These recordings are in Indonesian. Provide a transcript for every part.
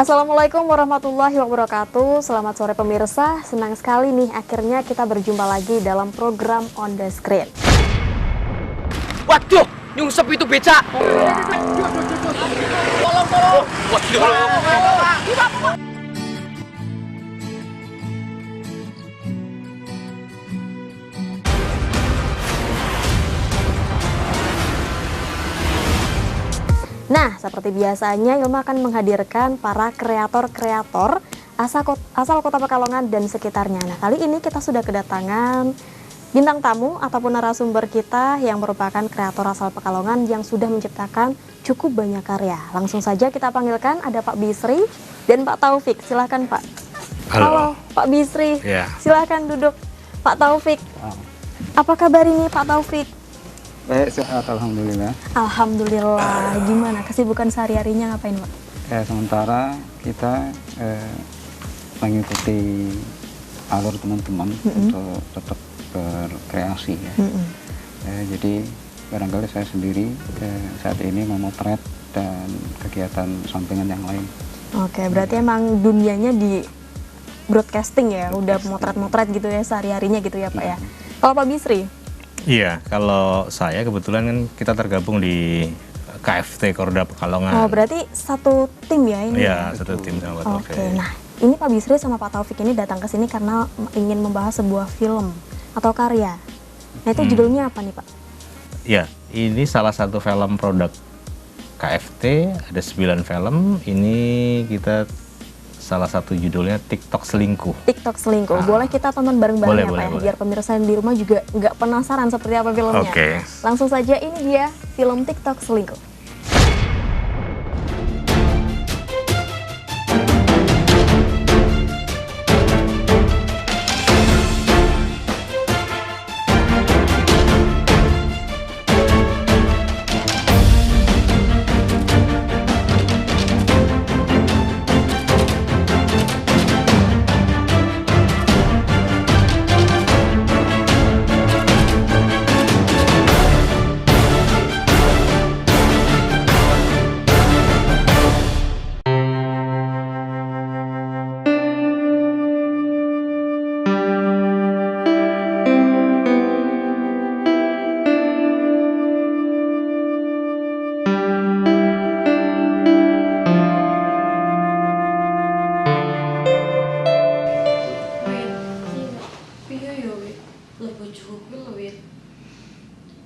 Assalamualaikum warahmatullahi wabarakatuh. Selamat sore pemirsa. Senang sekali nih akhirnya kita berjumpa lagi dalam program On The Screen. Waduh, nyungsep itu becak. Tolong. Waduh. Nah, seperti biasanya Ilma akan menghadirkan para kreator-kreator asal Kota Pekalongan dan sekitarnya. Nah, kali ini kita sudah kedatangan bintang tamu ataupun narasumber kita yang merupakan kreator asal Pekalongan yang sudah menciptakan cukup banyak karya. Langsung saja kita panggilkan, ada Pak Bisri dan Pak Taufik. Silahkan Pak. Halo Pak Bisri. Ya. Silahkan duduk. Pak Taufik. Apa kabar ini Pak Taufik? Baik, sehat alhamdulillah. Alhamdulillah. Gimana kesibukan sehari-harinya ngapain Pak? Sementara kita mengikuti alur teman-teman untuk tetap berkreasi ya. Jadi barangkali saya sendiri saat ini memotret dan kegiatan sampingan yang lain. Oke, berarti emang dunianya di broadcasting ya, udah motret-motret gitu ya sehari-harinya gitu ya Pak ya. Kalau Pak Bisri? Iya, kalau saya kebetulan kan kita tergabung di KFT Korda Pekalongan. Oh, berarti satu tim ya ini? Iya, satu tim sama Pak Taufik. Oke, nah ini Pak Bisri sama Pak Taufik ini datang ke sini karena ingin membahas sebuah film atau karya. Nah itu judulnya apa nih Pak? Iya, ini salah satu film produk KFT, ada 9 film. Ini kita salah satu judulnya TikTok Selingkuh. TikTok Selingkuh. Boleh kita tonton bareng-bareng ya Pak ya? Biar pemirsa di rumah juga nggak penasaran seperti apa filmnya. Oke. Langsung saja, ini dia film TikTok Selingkuh.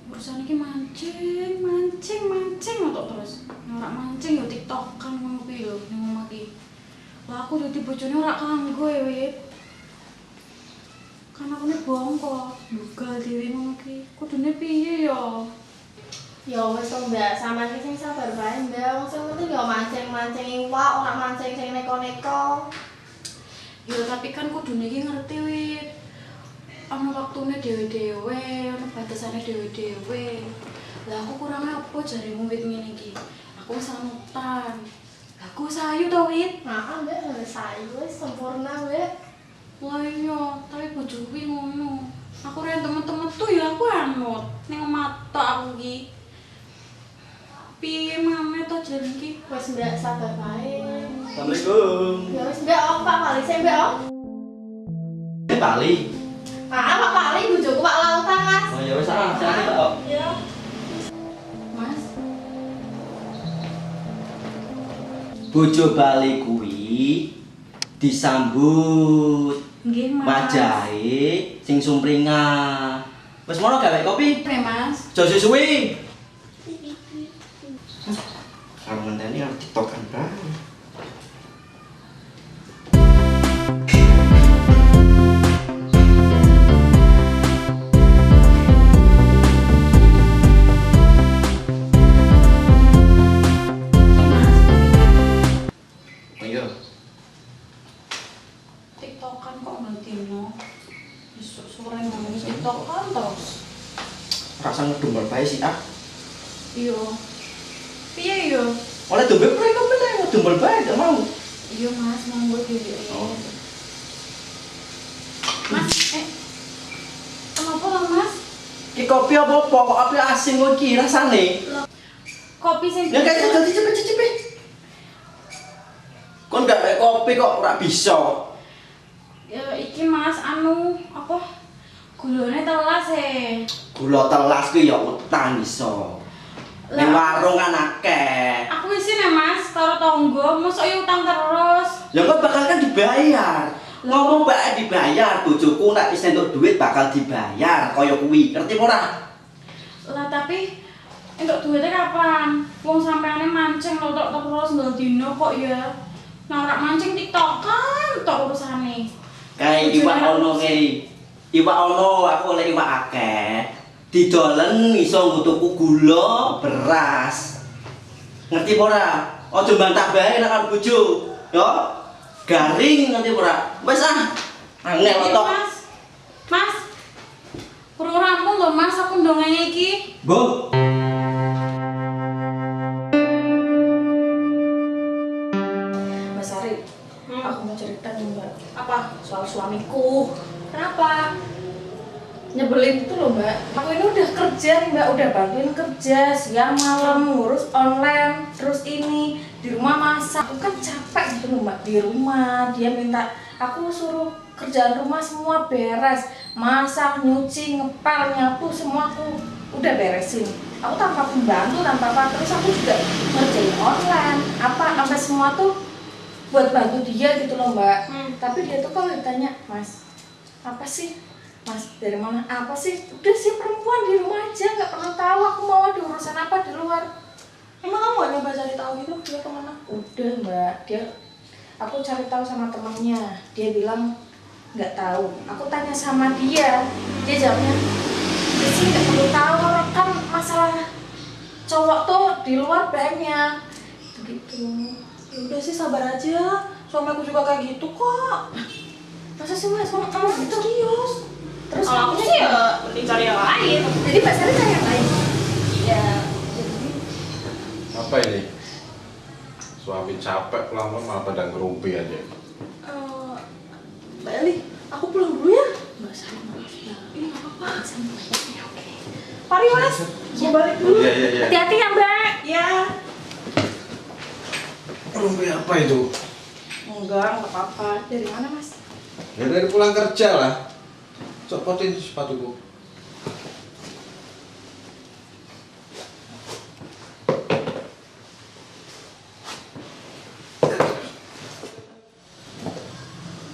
Urusan iki mancing untuk terus. Ora mancing yo TikTokan ngono kuwi lho ning omah iki. Lah aku dadi bojone ora kanggo ya, Wit. Kan aku nek bongko, bugal dhewe ngono ki. Kudune piye yo? Ya wis to Mbak, sampeyan iki sing sabar bae Mbak. Wong sing penting ya mancing-mancing iwak, ora mancing sing neko-neko. Ya tapi kan kudune iki ngerti, Wit. Ana waktune dhewe-dhewe, ana batasane dhewe-dhewe. Lah aku kurang apa jarimu Wit ngene iki? Aku sanutan. Lah aku sayu to, Wit. Nah, Mbak, sayu wis sempurna, Mbak. Lah iya, tapi bojoku kuwi ngono. Aku ren temen-temen tuh ya aku anut. Ning mata aku iki. Piye maneh to jalan iki? Wis Mbak, sabar bae. Assalamualaikum. Ya wis Mbak, Om Pak Pali sing Mbak, Om. Ini Pali. Pak Pali bojoku Pak Lautan, Mas. Oh ya wis ah, saya tak kok. Ya. Mas, Bojo Bali kuwi disambut nggih Mas. wajahe sing sumringah. Wis mono gawe kopi. Mas. Aja suwi. Karo ngenteni karo TikTokan bae. TikTokan kok ngentino. Besok sore nang TikTokan terus. Rasa ngedumel bae sih ah. Iya. Piye yo? Oleh dombe mereka meneh ngedumel bae gak mau. Iya Mas, monggo dhewe. Oh. Mas, kenapa lah Mas? Ki kopi apa kok kopi asin kok iki rasane? Kopi sing Ya kayak jadi cepet-cepet. Kon gawe kopi kok ora bisa. Ya iki Mas apa? Gulane telas Gula telas ku ya utang iso. Ning warung kan akeh. Aku isin ya Mas, karo tonggo, mosok ya utang terus. Ya kok bakal kan dibayar. Ngomong bae dibayar, bojoku nek wis entuk duit bakal dibayar kaya kuwi. Ngerti ora? Lah tapi entuk duitnya kapan? Wong sampeane mancing lotok terus ndol dino kok ya. Nah ora mancing TikTokan tok urusane. Kae iwak ono kae. Iwak ono, aku oleh iwak akeh. Didolen iso nggo tuku gula, beras. Ngerti ora? Aja mbantah bae nek karo bojo. Yo. Garing ngerti ora? Wis ah. Angel Iya, tok. Mas. Kurang rampung lho Mas, aku ndongenge iki. Bu. Mas Ari, aku mau cerita nih Mbak. Apa? Soal suamiku. Kenapa? Nyebelin itu loh Mbak. Aku ini udah kerja nih Mbak, udah bantuin kerja siang malam ngurus online, terus ini di rumah masak. Aku kan capek gitu loh Mbak di rumah. Dia minta aku suruh kerjaan rumah semua beres, masak, nyuci, ngepel, nyapu semua aku udah beresin. Aku tanpa pembantu, tanpa apa, terus aku juga ngerjain online. Apa sampai semua tuh buat bantu dia gitu loh Mbak. Tapi dia tuh kalau ditanya, Mas, apa sih? Mas, dari mana? Apa sih? Udah sih perempuan di rumah aja, nggak perlu tahu aku mau ada urusan apa di luar. Emang kamu gak nyoba cari tahu gitu dia kemana? Udah Mbak, aku cari tahu sama temennya. Dia bilang nggak tahu. Aku tanya sama dia jawabnya, dia sih nggak perlu tahu, orang kan masalah cowok tuh di luar banyak. Begitu. Ya udah sih sabar aja. Suami aku juga kayak gitu kok. Masa sih Mas, kamu gitu serius? Terus Kalau aku sih ya mending cari yang lain. jadi Mbak Sari cari yang lain? Iya. Apa ini? Suami capek lama malah pada ngerumpi aja. Mbak Eli, aku pulang dulu ya. Mbak Sari maaf ya. Ini nggak apa-apa. Ya oke. Mari Mas, mau balik dulu. Iya. Hati-hati ya Mbak. Ya. Ngerumpi apa itu? Enggak apa-apa. Dari mana Mas? Ya dari pulang kerja lah. Copotin sepatuku.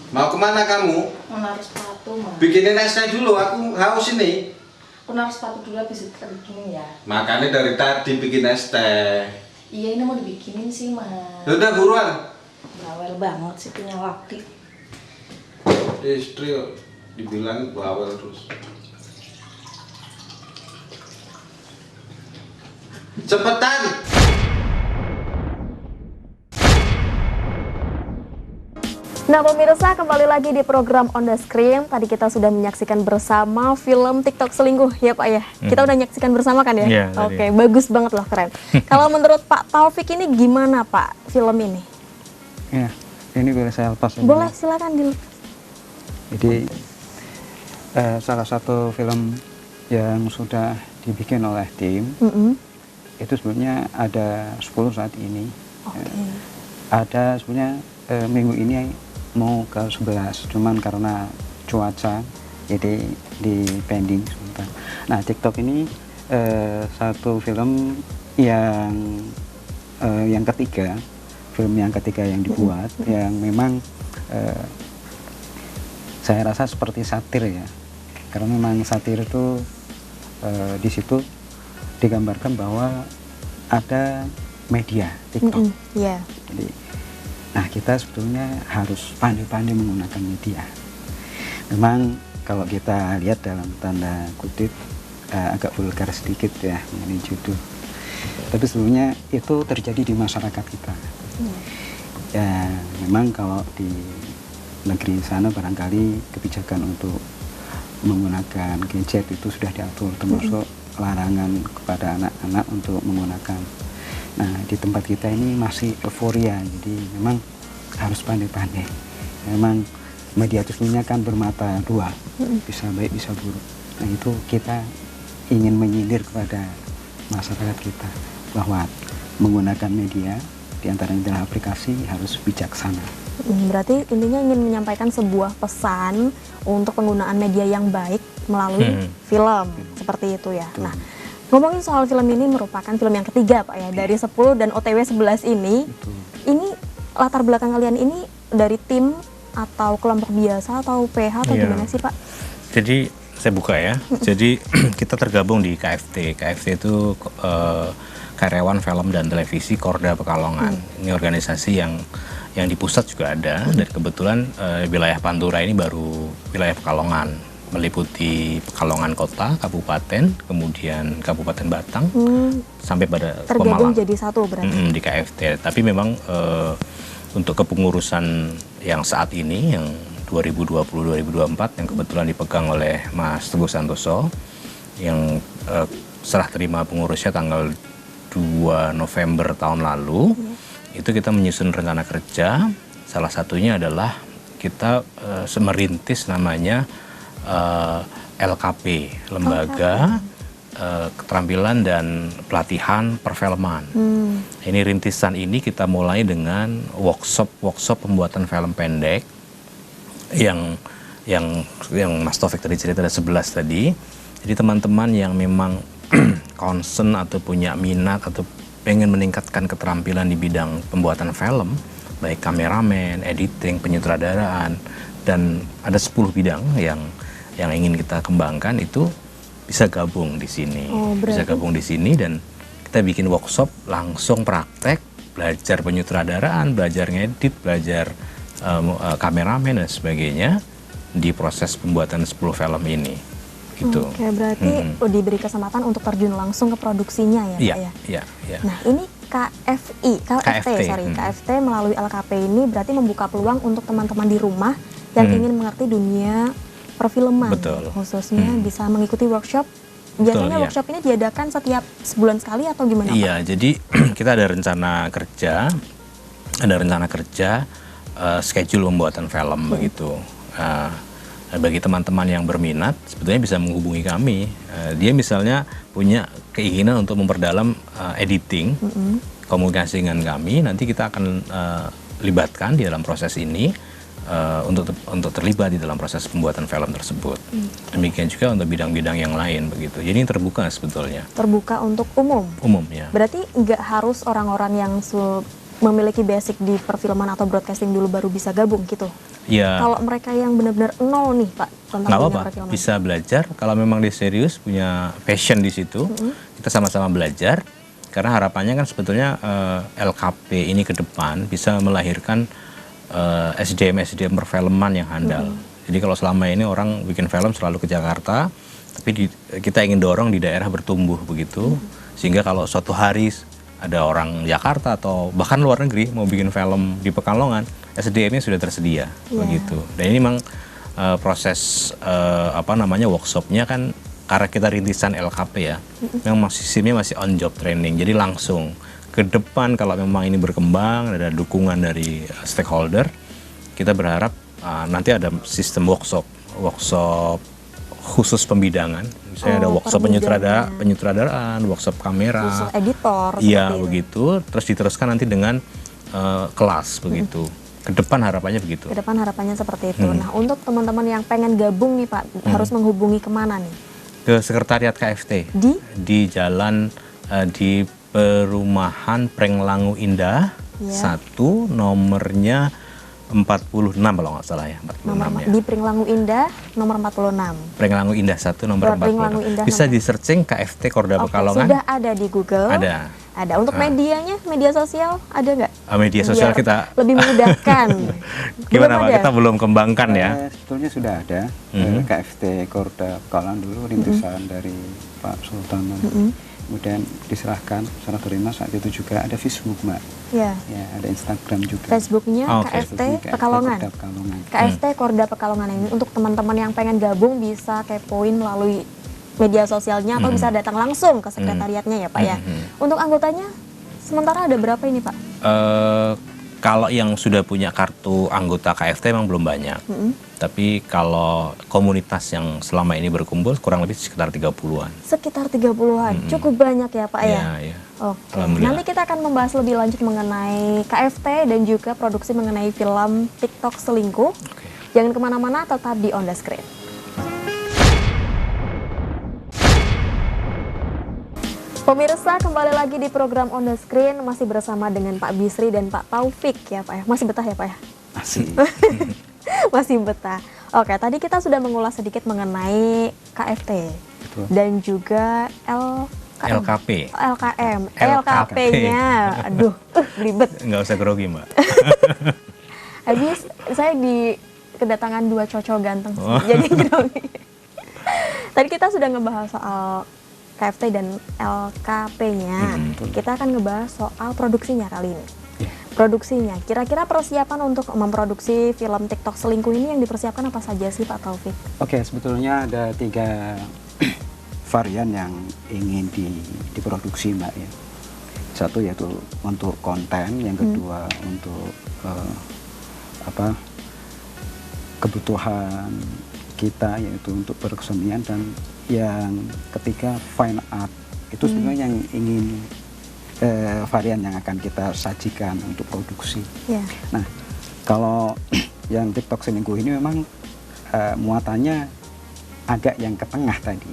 Mau kemana kamu? Mau naruh sepatu Mas. Bikinin es teh dulu, aku haus ini. Aku naruh sepatu dulu habis itu bikinin ya. Makanya dari tadi bikin es teh. Iya ini mau dibikinin sih Mas. Udah buruan. Bawel banget sih punya laki. Istri dibilang bawel terus. Cepetan. Nah pemirsa, kembali lagi di program On The Screen. Tadi kita sudah menyaksikan bersama film TikTok selingkuh ya Pak ya. Kita udah menyaksikan bersama kan ya? Iya, Oke, bagus banget loh, keren. Kalau menurut Pak Taufik ini gimana Pak film ini? Ya, ini boleh saya lepas ya? Boleh, silakan dilepas. Jadi salah satu film yang sudah dibikin oleh tim itu sebenarnya ada 10 saat ini. Ada sebenarnya minggu ini mau ke 11, cuman karena cuaca jadi di pending sebentar. Nah TikTok ini satu film yang ketiga, film yang ketiga yang dibuat, yang memang saya rasa seperti satir ya, karena memang satir itu di situ digambarkan bahwa ada media TikTok. Jadi, nah kita sebetulnya harus pandai-pandai menggunakan media. Memang kalau kita lihat dalam tanda kutip agak vulgar sedikit ya mengenai judul, tapi sebetulnya itu terjadi di masyarakat kita. Ya memang kalau di negeri sana barangkali kebijakan untuk menggunakan gadget itu sudah diatur, termasuk larangan kepada anak-anak untuk menggunakan. Nah di tempat kita ini masih euforia, jadi memang harus pandai-pandai. Memang media itu sebenarnya kan bermata dua, bisa baik bisa buruk. Nah itu kita ingin menyindir kepada masyarakat kita bahwa menggunakan media Di antaranya adalah aplikasi harus bijaksana. Berarti intinya ingin menyampaikan sebuah pesan untuk penggunaan media yang baik melalui film, seperti itu ya. Betul. Nah, ngomongin soal film ini merupakan film yang ketiga Pak ya, dari 10 dan OTW 11 ini. Betul. Ini latar belakang kalian ini dari tim atau kelompok biasa atau PH atau Iya. gimana sih Pak? Jadi saya buka ya. Jadi kita tergabung di KFT. KFT itu Karyawan Film dan Televisi Korda Pekalongan. Ini organisasi yang di pusat juga ada. Dan kebetulan wilayah Pantura ini baru wilayah Pekalongan, meliputi Pekalongan Kota, Kabupaten, kemudian Kabupaten Batang, sampai pada Tergabung Pemalang. jadi satu berarti. Di KFT. Tapi memang untuk kepengurusan yang saat ini, yang 2020-2024, yang kebetulan dipegang oleh Mas Teguh Santoso, yang serah terima pengurusnya tanggal 2 November tahun lalu, itu kita menyusun rencana kerja. Salah satunya adalah kita merintis namanya LKP, Lembaga Keterampilan dan Pelatihan Perfilman. Ini rintisan ini kita mulai dengan workshop pembuatan film pendek yang Mas Taufik tadi cerita ada 11 tadi. Jadi teman-teman yang memang concern atau punya minat atau pengen meningkatkan keterampilan di bidang pembuatan film, baik kameramen, editing, penyutradaraan, dan ada 10 bidang yang ingin kita kembangkan, itu bisa gabung di sini. Bisa gabung di sini dan kita bikin workshop langsung praktek, belajar penyutradaraan, belajar ngedit, belajar kameramen dan sebagainya di proses pembuatan 10 film ini. Gitu. Oke, berarti diberi kesempatan untuk terjun langsung ke produksinya ya, Iya, Pak ya? iya. Nah, ini KFT melalui LKP ini berarti membuka peluang untuk teman-teman di rumah yang ingin mengerti dunia perfilman. Betul. Khususnya bisa mengikuti workshop. Biasanya Betul, workshop ini diadakan setiap sebulan sekali atau gimana Pak? Iya, jadi kita ada rencana kerja, schedule pembuatan film begitu. Bagi teman-teman yang berminat, sebetulnya bisa menghubungi kami. Dia misalnya punya keinginan untuk memperdalam editing, komunikasi dengan kami. Nanti kita akan libatkan di dalam proses ini untuk terlibat di dalam proses pembuatan film tersebut. Demikian juga untuk bidang-bidang yang lain begitu. Jadi ini terbuka sebetulnya. Terbuka untuk umum. Umum ya. Berarti nggak harus orang-orang yang memiliki basic di perfilman atau broadcasting dulu baru bisa gabung gitu. Ya. Kalau mereka yang benar-benar nol nih Pak tentang Nggak dunia apa-apa, perfilman. bisa belajar. Kalau memang dia serius, punya passion di situ, kita sama-sama belajar. Karena harapannya kan sebetulnya LKP ini ke depan bisa melahirkan SDM perfilman yang handal. Jadi kalau selama ini orang bikin film selalu ke Jakarta, tapi kita ingin dorong di daerah bertumbuh begitu, sehingga kalau suatu hari ada orang Jakarta atau bahkan luar negeri mau bikin film di Pekalongan, SDM-nya sudah tersedia begitu. Dan ini memang proses workshopnya kan karena kita rintisan LKP ya, memang sistemnya masih on job training, jadi langsung ke depan kalau memang ini berkembang, ada dukungan dari stakeholder, kita berharap nanti ada sistem workshop khusus pembidangan, misalnya ada workshop penyutradaraan, workshop kamera, khusus editor. Iya begitu, terus diteruskan nanti dengan kelas begitu. Ke depan harapannya begitu. Ke depan harapannya seperti itu. Nah, untuk teman-teman yang pengen gabung nih Pak, harus menghubungi kemana nih? Ke Sekretariat KFT di jalan di Perumahan Prenglangu Indah 1, nomornya 46 kalau nggak salah ya, 46 ya. Di Pringlangu Indah nomor 46. Pringlangu Indah 1 nomor 46. Bisa di searching KFT Korda Pekalongan. Sudah ada di Google. Ada. Untuk medianya, media sosial ada nggak? Media sosial biar kita lebih memudahkan. Gimana Pak? Kita belum kembangkan ya. Sebetulnya sudah ada KFT Korda Pekalongan dulu rintisan dari Pak Sultan. Kemudian diserahkan secara terima. Saat itu juga ada Facebook Mbak. Ya, ada Instagram juga. Facebooknya KFT Pekalongan. KFT Korda Pekalongan ini untuk teman-teman yang pengen gabung bisa kepoin melalui media sosialnya atau bisa datang langsung ke sekretariatnya ya Pak ya. Untuk anggotanya sementara ada berapa ini Pak? Kalau yang sudah punya kartu anggota KFT memang belum banyak. Tapi kalau komunitas yang selama ini berkumpul kurang lebih sekitar 30-an. Sekitar 30-an, cukup banyak ya Pak ya? Iya. Oke, Alhamdulillah. nanti kita akan membahas lebih lanjut mengenai KFT dan juga produksi mengenai film TikTok Selingkuh. Oke. Jangan kemana-mana, tetap di On The Screen. Pemirsa, kembali lagi di program On The Screen, masih bersama dengan Pak Bisri dan Pak Taufik ya Pak ya. Masih betah ya Pak ya? Masih. Masih betah. Oke, tadi kita sudah mengulas sedikit mengenai KFT Betul. dan juga LKP. LKM, LKP. LKP-nya. Aduh, belibet. Nggak usah grogi, Mbak. Habis saya di kedatangan dua cowok ganteng sih. Oh. Jadi grogi. Tadi kita sudah ngebahas soal KFT dan LKP-nya. Kita akan ngebahas soal produksinya kali ini. Produksinya, kira-kira persiapan untuk memproduksi film TikTok Selingkuh ini yang dipersiapkan apa saja sih Pak Taufik? Oke, sebetulnya ada 3 varian yang ingin diproduksi Mbak ya. Satu yaitu untuk konten, yang kedua untuk kebutuhan kita yaitu untuk berkesenian, dan yang ketiga fine art. Itu sebenarnya yang ingin varian yang akan kita sajikan untuk produksi. Ya. Nah, kalau yang TikTok Selingkuh ini memang muatannya agak yang ke tengah tadi.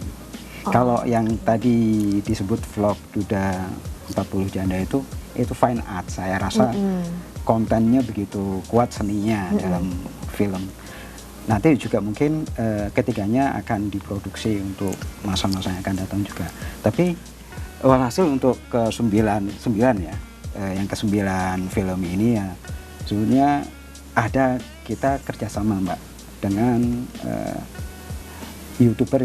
Kalau yang tadi disebut vlog Duda 40 Janda itu fine art. Saya rasa kontennya begitu kuat, seninya dalam film. Nanti juga mungkin ketiganya akan diproduksi untuk masa-masa yang akan datang juga. Tapi walhasil untuk ke-9 ya, yang ke-9 film ini ya sebenarnya ada kita kerjasama Mbak dengan YouTuber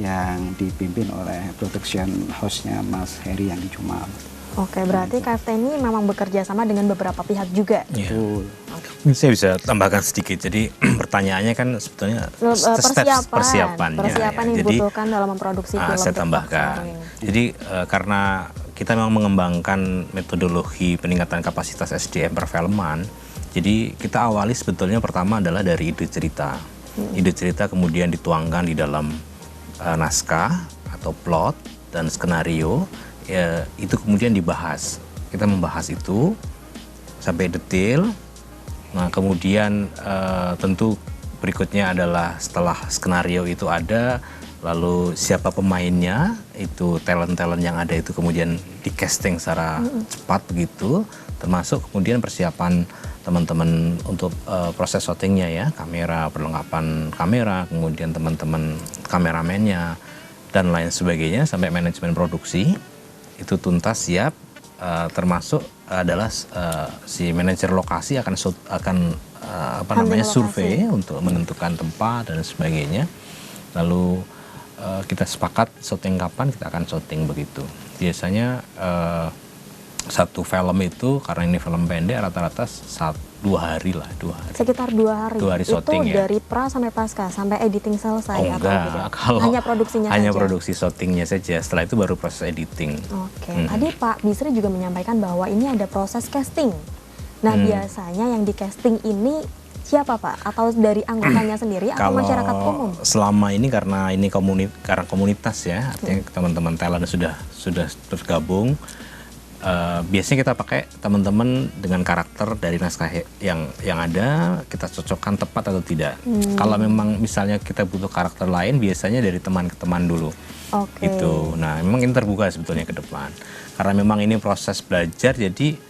yang dipimpin oleh production house-nya Mas Heri yang di Jumal. Oke, berarti KFT ini memang bekerja sama dengan beberapa pihak juga. Iya. Betul. Saya bisa tambahkan sedikit. Jadi pertanyaannya kan sebetulnya persiapannya. Persiapan yang Jadi dibutuhkan dalam memproduksi film saya TikTok tambahkan. ini. Jadi karena kita memang mengembangkan metodologi peningkatan kapasitas SDM perfilman, jadi kita awali sebetulnya pertama adalah dari ide cerita. Ide cerita kemudian dituangkan di dalam naskah atau plot dan skenario. Ya, itu kemudian dibahas. Kita membahas itu sampai detail. Nah, kemudian tentu berikutnya adalah setelah skenario itu ada, lalu siapa pemainnya, itu talent-talent yang ada itu kemudian di casting secara cepat begitu, termasuk kemudian persiapan teman-teman untuk proses syutingnya ya, kamera, perlengkapan kamera, kemudian teman-teman kameramennya dan lain sebagainya sampai manajemen produksi itu tuntas siap, termasuk adalah si manajer lokasi akan survei untuk menentukan tempat dan sebagainya. Lalu kita sepakat syuting kapan, kita akan syuting begitu. Biasanya satu film itu karena ini film pendek rata-rata 2 hari lah, 2 hari. Sekitar 2 hari. 2 hari itu syuting ya. dari pra sampai pasca sampai editing selesai atau enggak, tidak? kalau Hanya produksinya hanya saja. produksi syutingnya saja. Setelah itu baru proses editing. Oke. Tadi Pak Bisri juga menyampaikan bahwa ini ada proses casting. Nah, biasanya yang di casting ini siapa Pak? Atau dari anggotanya sendiri atau Kalau masyarakat umum? selama ini karena ini karena komunitas ya, artinya teman-teman talent sudah tergabung. Biasanya kita pakai teman-teman dengan karakter dari naskah yang ada, kita cocokkan tepat atau tidak. Kalau memang misalnya kita butuh karakter lain, biasanya dari teman ke teman dulu. Oke. Gitu. Nah, memang ini terbuka sebetulnya ke depan. Karena memang ini proses belajar, jadi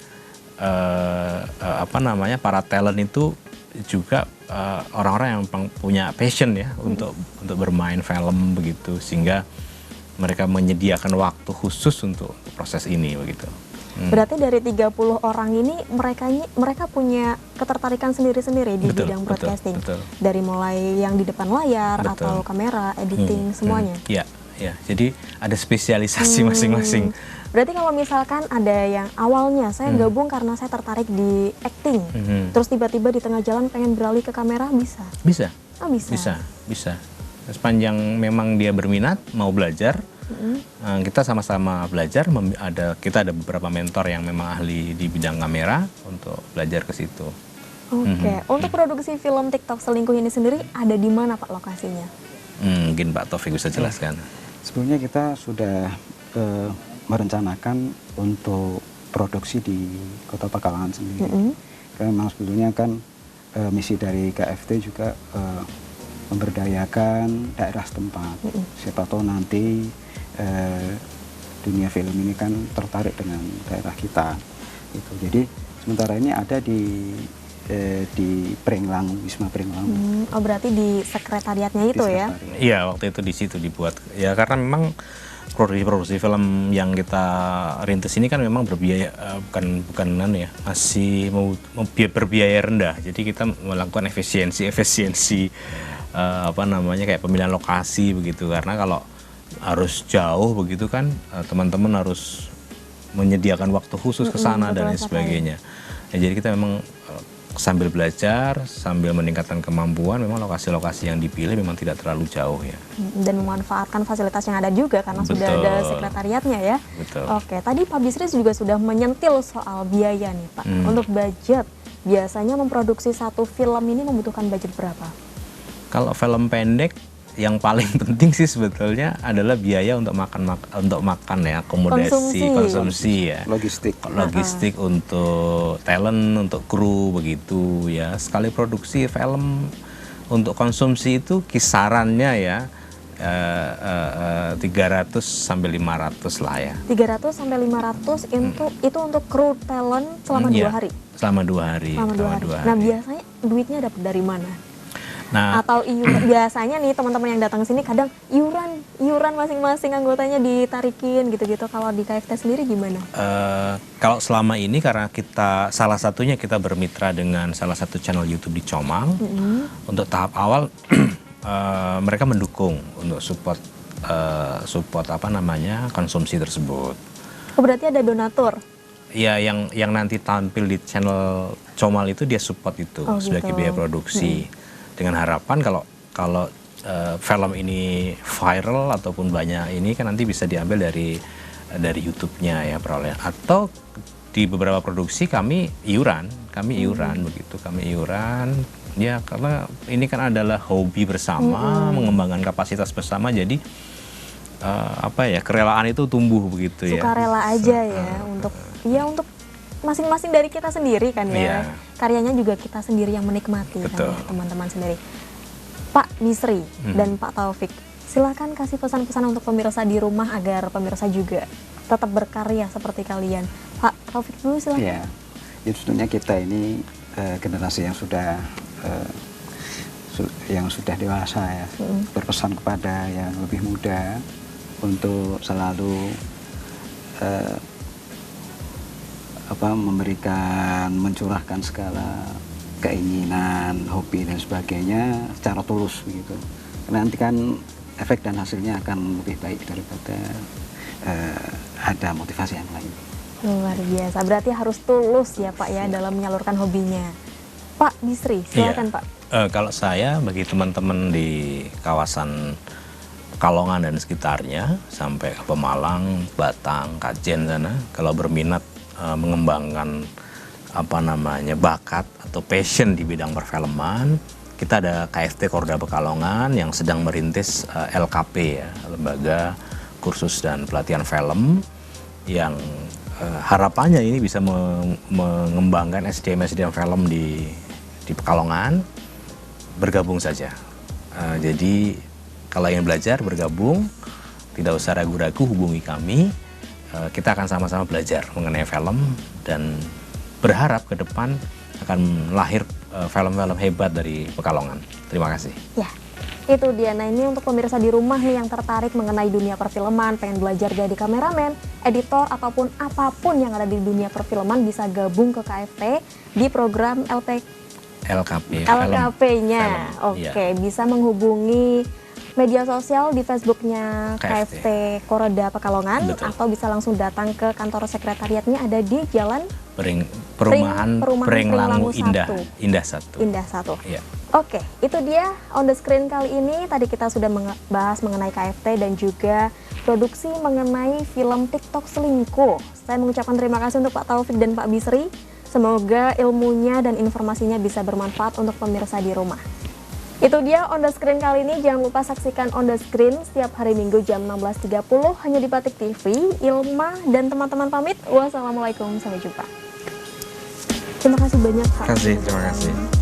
para talent itu juga orang-orang yang punya passion ya untuk bermain film begitu, sehingga mereka menyediakan waktu khusus untuk proses ini begitu. Berarti dari 30 orang ini mereka punya ketertarikan sendiri-sendiri di bidang broadcasting. Betul. Dari mulai yang di depan layar atau kamera, editing semuanya. Iya. Jadi ada spesialisasi masing-masing. Berarti kalau misalkan ada yang awalnya saya gabung karena saya tertarik di acting, terus tiba-tiba di tengah jalan pengen beralih ke kamera, bisa? Bisa. Oh, bisa. Bisa. Sepanjang memang dia berminat mau belajar, kita sama-sama belajar. Kita ada beberapa mentor yang memang ahli di bidang kamera untuk belajar ke situ. Oke. Untuk produksi film TikTok Selingkuh ini sendiri ada di mana Pak lokasinya? Mungkin Pak Taufik bisa jelaskan. Sebelumnya kita sudah merencanakan untuk produksi di Kota Pekalongan sendiri. Karena memang sebetulnya kan misi dari KFT juga memberdayakan daerah setempat. Siapa tahu nanti dunia film ini kan tertarik dengan daerah kita. Gitu. Jadi sementara ini ada di Prenglang, Wisma Prenglang. Oh berarti di sekretariatnya itu ya? Iya, waktu itu di situ dibuat. Ya karena memang produksi film yang kita rintis ini kan memang berbiaya, bukan ya, masih berbiaya rendah. Jadi kita melakukan efisiensi kayak pemilihan lokasi begitu. Karena kalau harus jauh begitu kan, teman-teman harus menyediakan waktu khusus ke sana dan lain sebagainya. Ya, jadi kita memang sambil belajar, sambil meningkatkan kemampuan, memang lokasi-lokasi yang dipilih memang tidak terlalu jauh ya. Dan memanfaatkan fasilitas yang ada juga karena sudah ada sekretariatnya ya. Betul. Oke, tadi Pak Bisri juga sudah menyentil soal biaya nih Pak. Untuk budget, biasanya memproduksi satu film ini membutuhkan budget berapa? Kalau film pendek, yang paling penting sih sebetulnya adalah biaya untuk makan ya, akomodasi, konsumsi ya, logistik untuk talent, untuk kru begitu ya. Sekali produksi film untuk konsumsi itu kisarannya ya 300 sampai 500 lah ya. 300 sampai 500 itu untuk kru talent selama 2 hari. Selama 2 hari. Nah, biasanya duitnya dapat dari mana? Nah, atau biasanya nih teman-teman yang datang ke sini kadang iuran masing-masing anggotanya ditarikin gitu-gitu. Kalau di KFT sendiri gimana? Kalau selama ini karena salah satunya kita bermitra dengan salah satu channel YouTube di Comang. Untuk tahap awal mereka mendukung untuk support konsumsi tersebut. Oh, berarti ada donatur? Ya, yang nanti tampil di channel Comal itu dia support itu sebagai biaya produksi. Dengan harapan kalau film ini viral ataupun banyak ini kan nanti bisa diambil dari YouTube-nya ya perolehan, atau di beberapa produksi kami iuran begitu, kami iuran ya, karena ini kan adalah hobi bersama, mengembangkan kapasitas bersama, jadi kerelaan itu tumbuh begitu ya. Sukarela aja ya untuk masing-masing dari kita sendiri kan ya. Karyanya juga kita sendiri yang menikmati. Betul. Kan ya, teman-teman sendiri. Pak Bisri dan Pak Taufik, silakan kasih pesan-pesan untuk pemirsa di rumah agar pemirsa juga tetap berkarya seperti kalian. Pak Taufik dulu silakan. Ya, tentunya kita ini generasi yang sudah dewasa ya, berpesan kepada yang lebih muda untuk selalu mencurahkan segala keinginan, hobi dan sebagainya secara tulus begitu. Karena nanti kan efek dan hasilnya akan lebih baik daripada ada motivasi yang lain. Luar biasa. Berarti harus tulus ya Pak ya dalam menyalurkan hobinya. Pak Bisri, silakan Pak. Kalau saya bagi teman-teman di kawasan Pekalongan dan sekitarnya sampai ke Pemalang, Batang, Kajen sana, kalau berminat mengembangkan bakat atau passion di bidang perfilman, kita ada KFT Korda Pekalongan yang sedang merintis LKP ya, Lembaga Kursus dan Pelatihan Film, yang harapannya ini bisa mengembangkan SDM film di Pekalongan. Bergabung saja. Jadi kalau ingin belajar bergabung, tidak usah ragu-ragu, hubungi kami. Kita akan sama-sama belajar mengenai film dan berharap ke depan akan lahir film-film hebat dari Pekalongan. Terima kasih. Ya, itu dia. Nah, ini untuk pemirsa di rumah nih yang tertarik mengenai dunia perfilman, pengen belajar jadi kameramen, editor, ataupun apapun yang ada di dunia perfilman, bisa gabung ke KFT di program LKP-nya. Oke, bisa menghubungi media sosial di Facebooknya KFT Korda Pekalongan. Betul. Atau bisa langsung datang ke kantor sekretariatnya, ada di Jalan Perumahan Prenglangu Indah 1. Ya. Oke, itu dia on the screen kali ini. Tadi kita sudah bahas mengenai KFT dan juga produksi mengenai film TikTok Selingkuh. Saya mengucapkan terima kasih untuk Pak Taufik dan Pak Bisri. Semoga ilmunya dan informasinya bisa bermanfaat untuk pemirsa di rumah. Itu dia On The Screen kali ini. Jangan lupa saksikan On The Screen setiap hari Minggu jam 16.30 hanya di Batik TV. Ilma dan teman-teman pamit. Wassalamualaikum, sampai jumpa. Terima kasih banyak Kak. Terima kasih.